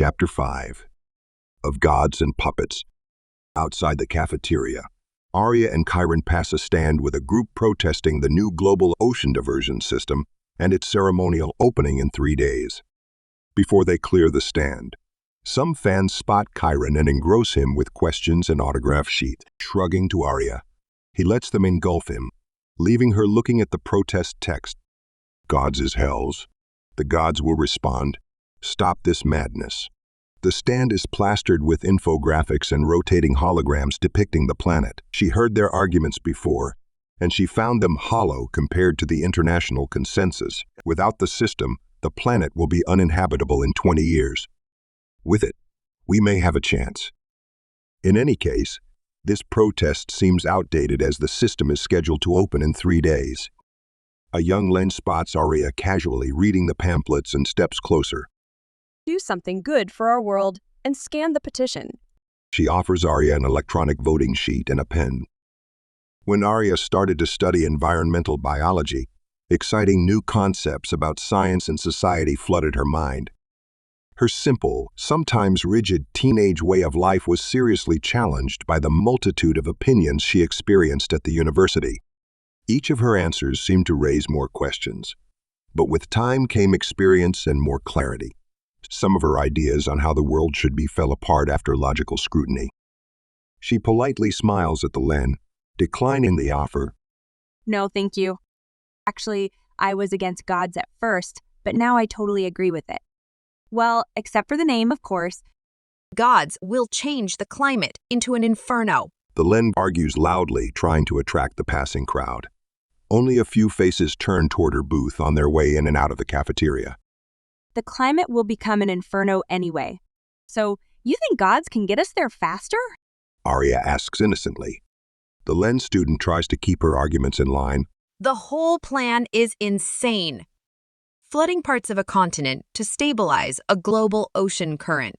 Chapter 5 of Gods and Puppets. Outside the cafeteria, Arya and Chiron pass a stand with a group protesting the new global ocean diversion system and its ceremonial opening in 3 days. Before they clear the stand, some fans spot Chiron and engross him with questions and autograph sheets. Shrugging to Arya, he lets them engulf him, leaving her looking at the protest text. "Gods is hells. The gods will respond. Stop this madness." The stand is plastered with infographics and rotating holograms depicting the planet. She heard their arguments before, and she found them hollow compared to the international consensus. Without the system, the planet will be uninhabitable in 20 years. With it, we may have a chance. In any case, this protest seems outdated as the system is scheduled to open in 3 days. A young Len spots Arya casually reading the pamphlets and steps closer. Do something good for our world and scan the petition. She offers Arya an electronic voting sheet and a pen. When Arya started to study environmental biology, exciting new concepts about science and society flooded her mind. Her simple, sometimes rigid teenage way of life was seriously challenged by the multitude of opinions she experienced at the university. Each of her answers seemed to raise more questions, but with time came experience and more clarity. Some of her ideas on how the world should be fell apart after logical scrutiny. She politely smiles at the Len, declining the offer. No, thank you. Actually, I was against gods at first, but now I totally agree with it. Well, except for the name, of course. Gods will change the climate into an inferno. The Len argues loudly, trying to attract the passing crowd. Only a few faces turn toward her booth on their way in and out of the cafeteria. The climate will become an inferno anyway. So, you think gods can get us there faster? Arya asks innocently. The Len student tries to keep her arguments in line. The whole plan is insane. Flooding parts of a continent to stabilize a global ocean current.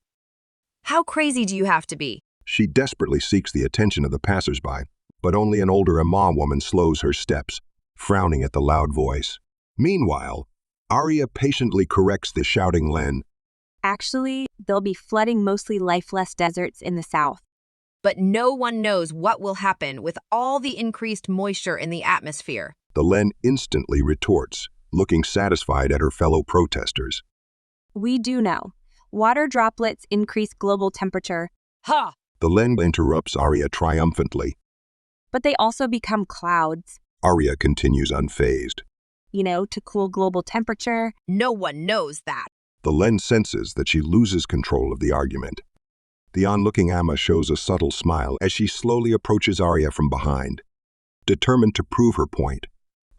How crazy do you have to be? She desperately seeks the attention of the passersby, but only an older Ama woman slows her steps, frowning at the loud voice. Meanwhile, Arya patiently corrects the shouting Len. Actually, they'll be flooding mostly lifeless deserts in the south. But no one knows what will happen with all the increased moisture in the atmosphere. The Len instantly retorts, looking satisfied at her fellow protesters. We do know. Water droplets increase global temperature. Ha! The Len interrupts Arya triumphantly. But they also become clouds. Arya continues unfazed. To cool global temperature. No one knows that. The Len senses that she loses control of the argument. The onlooking Amma shows a subtle smile as she slowly approaches Arya from behind. Determined to prove her point,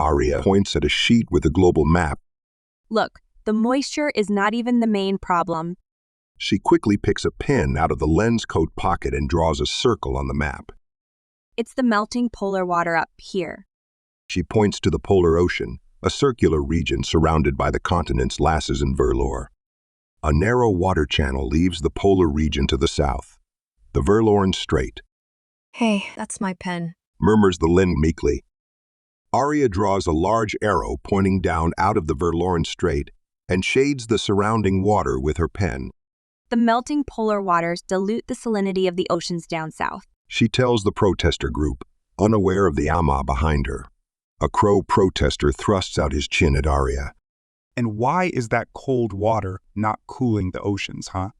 Arya points at a sheet with a global map. Look, the moisture is not even the main problem. She quickly picks a pen out of the Len's coat pocket and draws a circle on the map. It's the melting polar water up here. She points to the polar ocean, a circular region surrounded by the continents Lasses and Verlor. A narrow water channel leaves the polar region to the south, the Verloren Strait. Hey, that's my pen, murmurs the Len meekly. Arya draws a large arrow pointing down out of the Verloren Strait and shades the surrounding water with her pen. The melting polar waters dilute the salinity of the oceans down south. She tells the protester group, unaware of the Amma behind her. A crow protester thrusts out his chin at Arya. And why is that cold water not cooling the oceans, huh?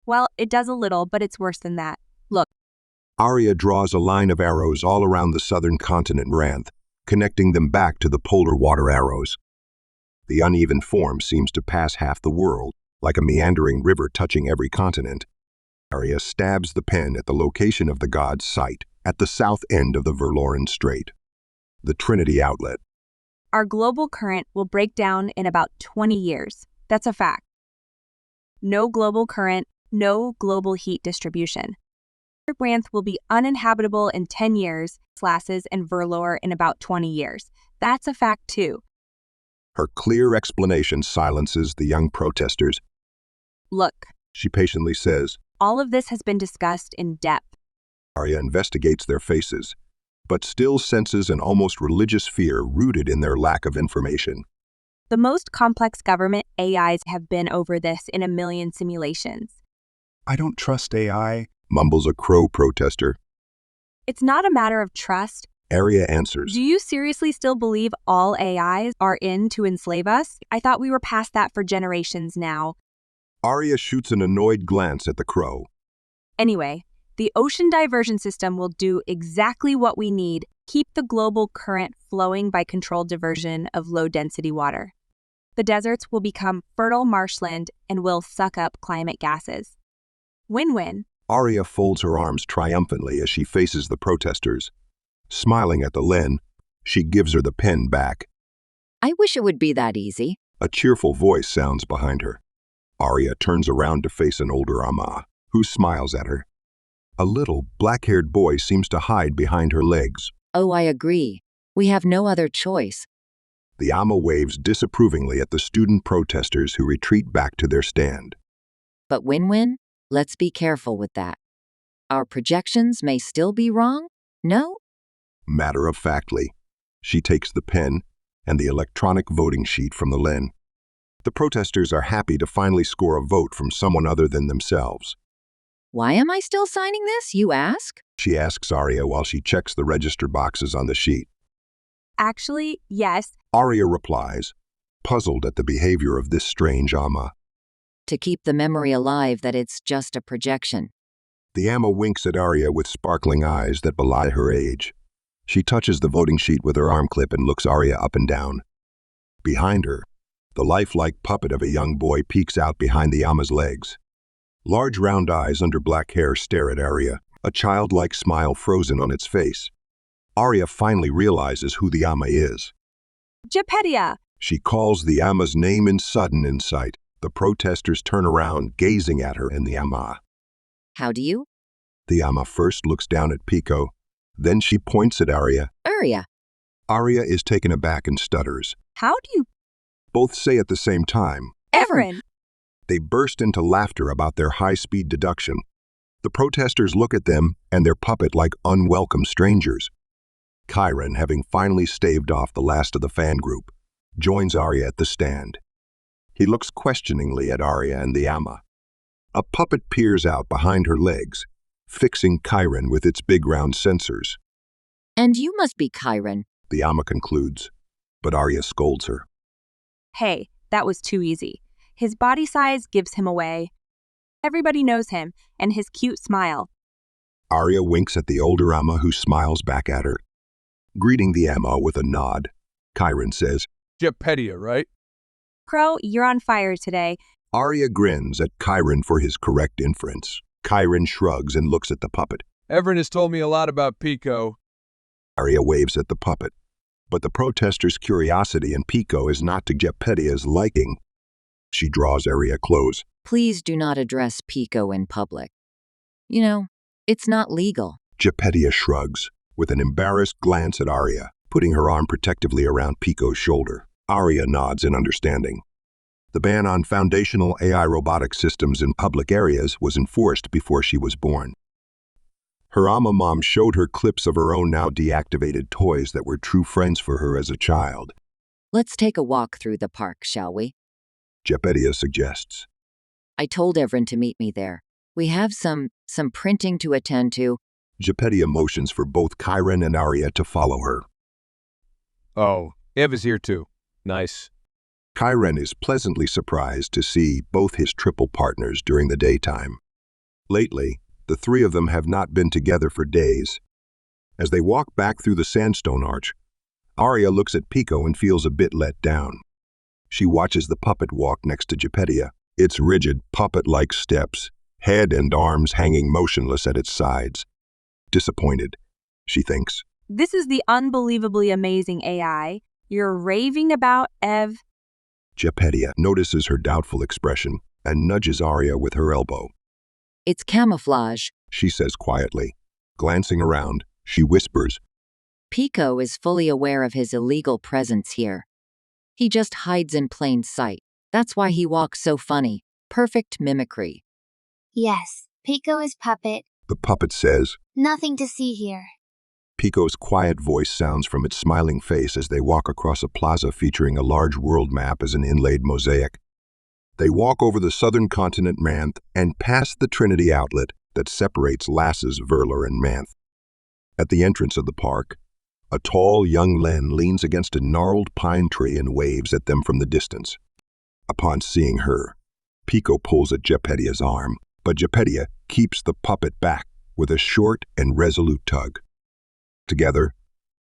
Well, it does a little, but it's worse than that. Look. Arya draws a line of arrows all around the southern continent Ranth, connecting them back to the polar water arrows. The uneven form seems to pass half the world, like a meandering river touching every continent. Arya stabs the pen at the location of the god's site, at the south end of the Verloren Strait. The Trinity outlet. Our global current will break down in about 20 years. That's a fact. No global current, no global heat distribution. Ranth will be uninhabitable in 10 years, Lasses and Verlor in about 20 years. That's a fact too. Her clear explanation silences the young protesters. Look, she patiently says. All of this has been discussed in depth. Arya investigates their faces, but still senses an almost religious fear rooted in their lack of information. The most complex government AIs have been over this in a million simulations. I don't trust AI. Mumbles a crow protester. It's not a matter of trust. Arya answers. Do you seriously still believe all AIs are in to enslave us? I thought we were past that for generations now. Arya shoots an annoyed glance at the crow. Anyway, the ocean diversion system will do exactly what we need: keep the global current flowing by controlled diversion of low-density water. The deserts will become fertile marshland and will suck up climate gases. Win-win. Arya folds her arms triumphantly as she faces the protesters. Smiling at the Len, she gives her the pen back. I wish it would be that easy. A cheerful voice sounds behind her. Arya turns around to face an older Amma, who smiles at her. A little, black-haired boy seems to hide behind her legs. Oh, I agree. We have no other choice. The Amma waves disapprovingly at the student protesters who retreat back to their stand. But win-win? Let's be careful with that. Our projections may still be wrong? No? Matter-of-factly, she takes the pen and the electronic voting sheet from the Len. The protesters are happy to finally score a vote from someone other than themselves. Why am I still signing this, you ask? She asks Arya while she checks the register boxes on the sheet. Actually, yes. Arya replies, puzzled at the behavior of this strange Amma. To keep the memory alive that it's just a projection. The Amma winks at Arya with sparkling eyes that belie her age. She touches the voting sheet with her arm clip and looks Arya up and down. Behind her, the lifelike puppet of a young boy peeks out behind the Amma's legs. Large round eyes under black hair stare at Arya, a childlike smile frozen on its face. Arya finally realizes who the Amma is. G.O.D.S. She calls the Amma's name in sudden insight. The protesters turn around, gazing at her and the Amma. How do you? The Amma first looks down at Pico, then she points at Arya. Arya. Arya is taken aback and stutters. How do you? Both say at the same time. Everin. They burst into laughter about their high-speed deduction. The protesters look at them and their puppet like unwelcome strangers. Chiron, having finally staved off the last of the fan group, joins Arya at the stand. He looks questioningly at Arya and the Amma. A puppet peers out behind her legs, fixing Chiron with its big round sensors. And you must be Chiron. The Amma concludes, but Arya scolds her. Hey, that was too easy. His body size gives him away. Everybody knows him, and his cute smile. Arya winks at the older Amma, who smiles back at her. Greeting the Amma with a nod, Chiron says, G.O.D.S, right? Crow, you're on fire today. Arya grins at Chiron for his correct inference. Chiron shrugs and looks at the puppet. Everin has told me a lot about Pico. Arya waves at the puppet, but the protesters' curiosity in Pico is not to G.O.D.S' liking. She draws Arya close. Please do not address Pico in public. You know, it's not legal. G.O.D.S. shrugs, with an embarrassed glance at Arya, putting her arm protectively around Pico's shoulder. Arya nods in understanding. The ban on foundational AI robotic systems in public areas was enforced before she was born. Her Amma mom showed her clips of her own now deactivated toys that were true friends for her as a child. Let's take a walk through the park, shall we? G.O.D.S. suggests. I told Everin to meet me there. We have some printing to attend to. G.O.D.S. motions for both Chiron and Arya to follow her. Oh, Ev is here too. Nice. Chiron is pleasantly surprised to see both his triple partners during the daytime. Lately, the three of them have not been together for days. As they walk back through the sandstone arch, Arya looks at Pico and feels a bit let down. She watches the puppet walk next to G.O.D.S., its rigid, puppet-like steps, head and arms hanging motionless at its sides. Disappointed, she thinks. This is the unbelievably amazing AI you're raving about, Ev. G.O.D.S. notices her doubtful expression and nudges Arya with her elbow. It's camouflage. She says quietly. Glancing around, she whispers, Pico is fully aware of his illegal presence here. He just hides in plain sight. That's why he walks so funny. Perfect mimicry. Yes, Pico is puppet. The puppet says. Nothing to see here. Pico's quiet voice sounds from its smiling face as they walk across a plaza featuring a large world map as an inlaid mosaic. They walk over the southern continent Manth and past the Trinity outlet that separates Lasses, Verler, and Manth. At the entrance of the park, a tall young Len leans against a gnarled pine tree and waves at them from the distance. Upon seeing her, Pico pulls at Geppettia's arm, but Gepettia keeps the puppet back with a short and resolute tug. Together,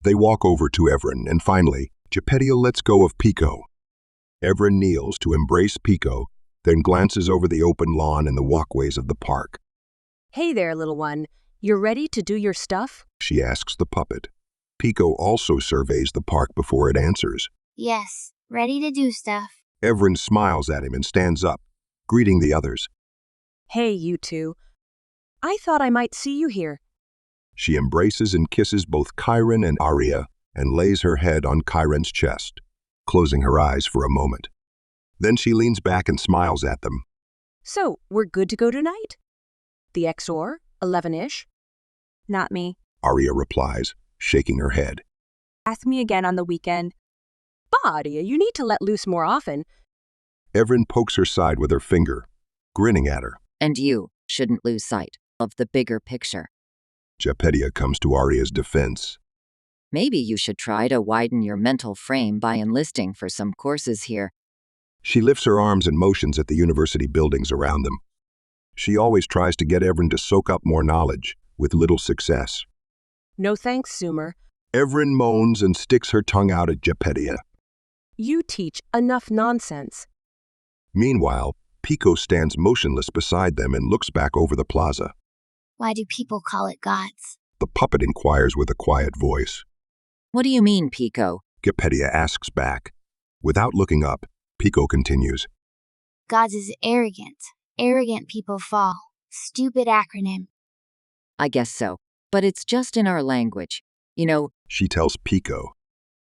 they walk over to Evren, and finally, Gepettia lets go of Pico. Evren kneels to embrace Pico, then glances over the open lawn and the walkways of the park. Hey there, little one. You're ready to do your stuff? She asks the puppet. Pico also surveys the park before it answers. Yes, ready to do stuff. Evren smiles at him and stands up, greeting the others. Hey, you two. I thought I might see you here. She embraces and kisses both Chiron and Aria and lays her head on Chiron's chest, closing her eyes for a moment. Then she leans back and smiles at them. So, we're good to go tonight? The XOR, 11-ish? Not me. Aria replies, shaking her head. Ask me again on the weekend. Aria, you need to let loose more often. Evren pokes her side with her finger, grinning at her. And you shouldn't lose sight of the bigger picture. Gepettia comes to Aria's defense. Maybe you should try to widen your mental frame by enlisting for some courses here. She lifts her arms and motions at the university buildings around them. She always tries to get Evren to soak up more knowledge, with little success. No thanks, Sumer. Evren moans and sticks her tongue out at Gepettia. You teach enough nonsense. Meanwhile, Pico stands motionless beside them and looks back over the plaza. Why do people call it G.O.D.S? The puppet inquires with a quiet voice. What do you mean, Pico? Gepettia asks back. Without looking up, Pico continues. G.O.D.S is arrogant. Arrogant people fall. Stupid acronym. I guess so. But it's just in our language. You know, She tells Pico.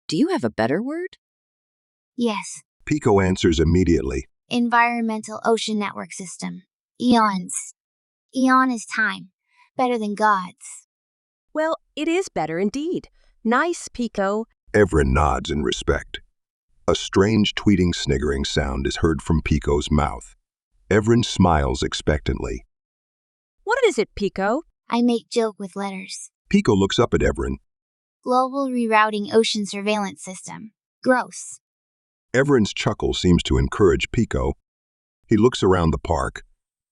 do you have a better word? Yes. Pico answers immediately. Environmental Ocean Network System. Eons. Eon is time. Better than G.O.D.S. Well, it is better indeed. Nice, Pico. Evren nods in respect. A strange tweeting sniggering sound is heard from Pico's mouth. Evren smiles expectantly. What is it, Pico? I make joke with letters. Pico looks up at Evren. Global Rerouting Ocean Surveillance System. Gross. Evren's chuckle seems to encourage Pico. He looks around the park,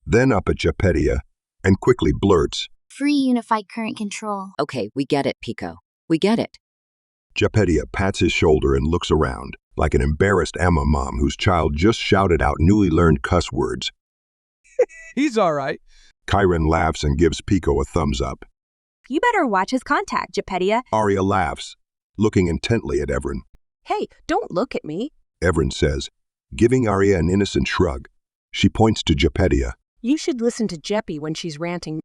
then up at Gepettia, and quickly blurts. Free Unified Current Control. Okay, we get it, Pico. We get it. Gepettia pats his shoulder and looks around, like an embarrassed Emma mom whose child just shouted out newly learned cuss words. He's all right. Chiron laughs and gives Pico a thumbs up. You better watch his contact, Gepettia. Aria laughs, looking intently at Evren. Hey, don't look at me. Evren says, giving Aria an innocent shrug. She points to Gepettia. You should listen to Jeppy when she's ranting.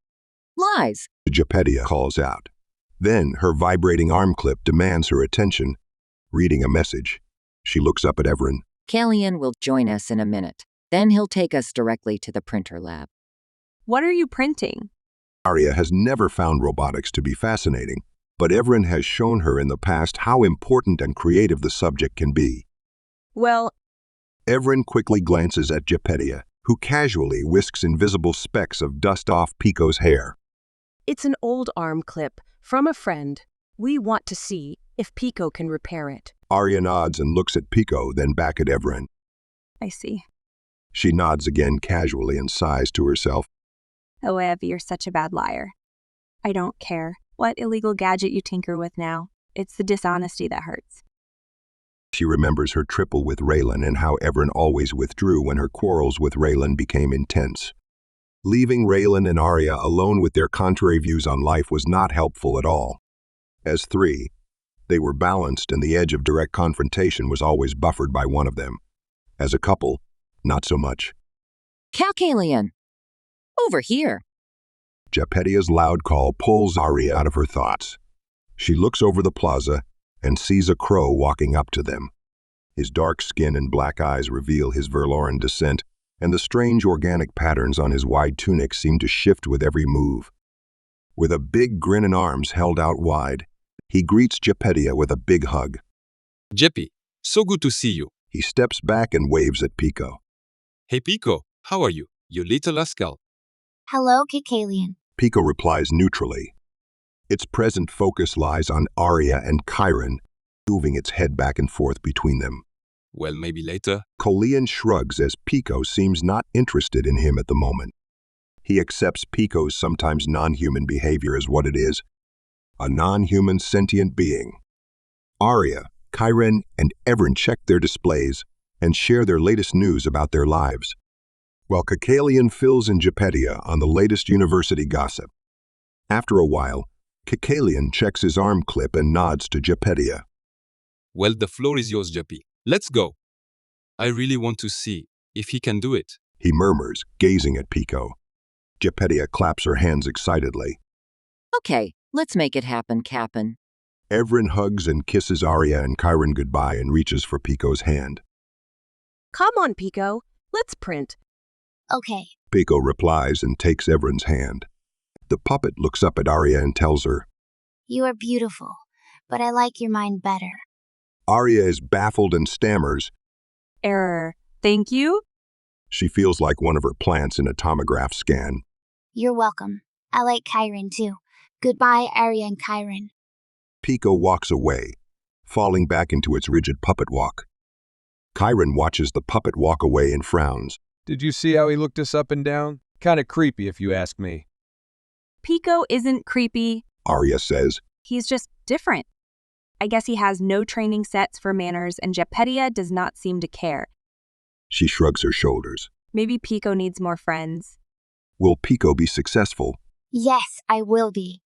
Lies. Gepettia calls out. Then her vibrating arm clip demands her attention. Reading a message, she looks up at Evren. Callian will join us in a minute. Then he'll take us directly to the printer lab. What are you printing? Aria has never found robotics to be fascinating, but Evren has shown her in the past how important and creative the subject can be. Well, Evren quickly glances at Gepettia, who casually whisks invisible specks of dust off Pico's hair. it's an old arm clip from a friend. We want to see if Pico can repair it. Aria nods and looks at Pico, then back at Evren. I see. She nods again casually and sighs to herself. Oh, Ev, you're such a bad liar. I don't care what illegal gadget you tinker with now. It's the dishonesty that hurts. She remembers her triple with Raylan and how Evren always withdrew when her quarrels with Raylan became intense. Leaving Raylan and Aria alone with their contrary views on life was not helpful at all. As three, they were balanced and the edge of direct confrontation was always buffered by one of them. As a couple, not so much. Calcalian! Over here! Gepettia's loud call pulls Aria out of her thoughts. She looks over the plaza and sees a crow walking up to them. His dark skin and black eyes reveal his Verloran descent, and the strange organic patterns on his wide tunic seem to shift with every move. With a big grin and arms held out wide, He greets Gepedia with a big hug. Jeppy, so good to see you. He steps back and waves at Pico. Hey Pico, how are you, you little rascal? Hello, Kikalian. Pico replies neutrally. Its present focus lies on Arya and Chiron, moving its head back and forth between them. Well, maybe later. Kolian shrugs as Pico seems not interested in him at the moment. He accepts Pico's sometimes non-human behavior as what it is, a non-human sentient being. Arya, Chiron, and Evern check their displays and share their latest news about their lives, while Kikalian fills in Gepedia on the latest university gossip. After a while, Kikalian checks his arm clip and nods to Gepedia. Well, the floor is yours, Jeppy. Let's go. I really want to see if he can do it. He murmurs, gazing at Pico. Gepedia claps her hands excitedly. Okay, let's make it happen, Cap'n. Evren hugs and kisses Arya and Chiron goodbye and reaches for Pico's hand. Come on, Pico. Let's print. Okay. Pico replies and takes Evren's hand. The puppet looks up at Arya and tells her, You are beautiful, but I like your mind better. Arya is baffled and stammers. Error. Thank you? She feels like one of her plants in a tomograph scan. You're welcome. I like Chiron too. Goodbye, Arya and Chiron. Pico walks away, falling back into its rigid puppet walk. Chiron watches the puppet walk away and frowns. Did you see how he looked us up and down? Kinda creepy if you ask me. Pico isn't creepy. Arya says. He's just different. I guess he has no training sets for manners and Gepedia does not seem to care. She shrugs her shoulders. Maybe Pico needs more friends. Will Pico be successful? Yes, I will be.